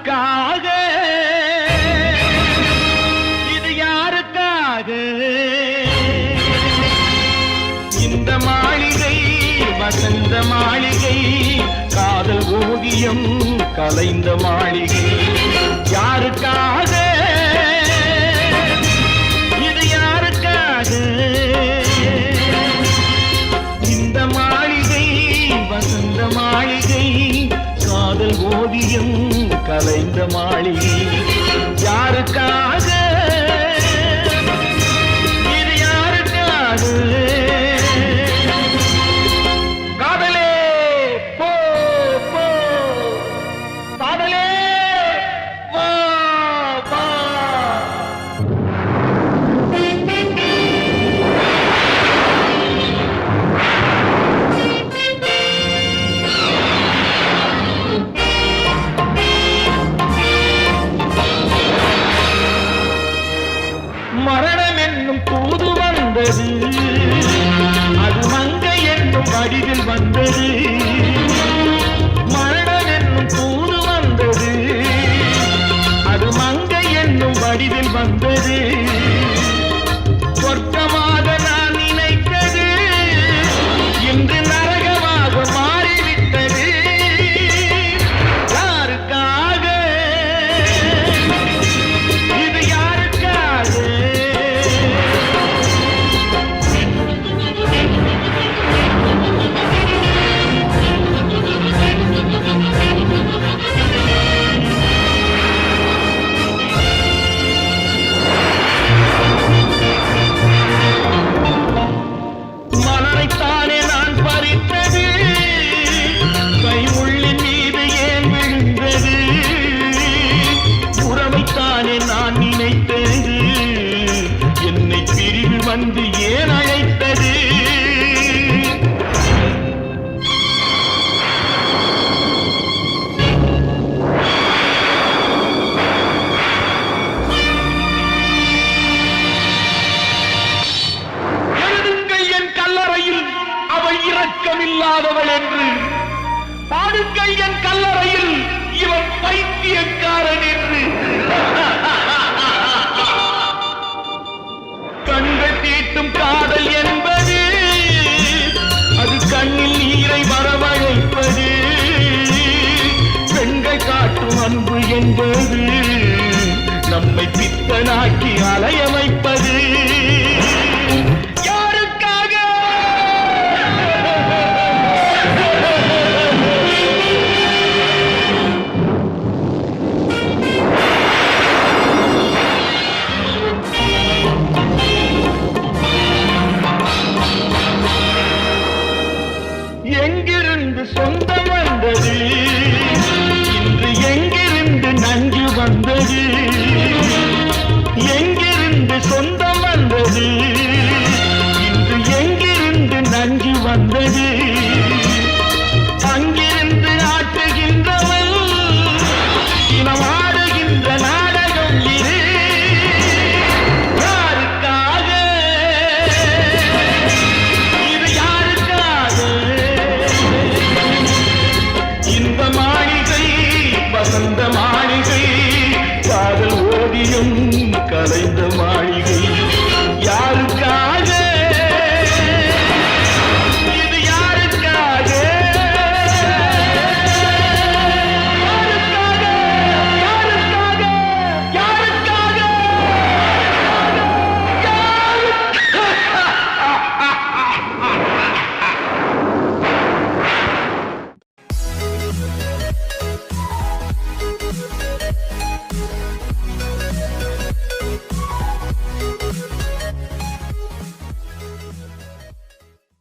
யாருக்காக இது யாருக்காக இந்த மாளிகை வசந்த மாளிகை காதல் ஓவியம் கலைந்த மாளிகை யாருக்காக இது யாருக்காக இந்த மாளிகை வசந்த மாளிகை காதல் ஓவியம் கலைந்த மாளிகை யாருக்காக இது யாருக்காக காதலே போ போ காதலே வா வா மரணம் என்னும் தூது வந்தது அது மங்கை என்னும் வடிவில் வந்தது மரணம் என்னும் தூது வந்தது அது மங்கை என்னும் வடிவில் வந்தது சொர்க்கமாக நான் நினைத்தது இன்று நரகமாக மாறிவிட்டது யாருக்காக இது யாருக்காக மலரைத்தானே நான் பறித்தது கைமுள்ளின் மீது ஏன் விழுந்தது உறவைத்தானே நான் நினைத்தது என்னை பிரிவு வந்து ஏன் அழைத்தது எழுதுங்கள் என் கல்லறையில் அவள் இரக்கமில்லாதவள் என்று பாடுங்கள் என் கல்லறையில் இவன் பைத்தியக்காரன் என்று கண்கள் தீட்டும் காதல் என்பது அது கண்ணில் நீரை வரவழைப்பது பெண்கள் காட்டும் அன்பு என்பது நம்மை பித்தனாக்கி அலைய வைப்பது யாருக்காக எங்கிருந்து சொந்தம் வந்தது இன்று எங்கிருந்து நஞ்சு வந்தது எங்கிருந்து சொந்தம் வந்தது இன்று எங்கிருந்து நஞ்சு வந்தது அங்கே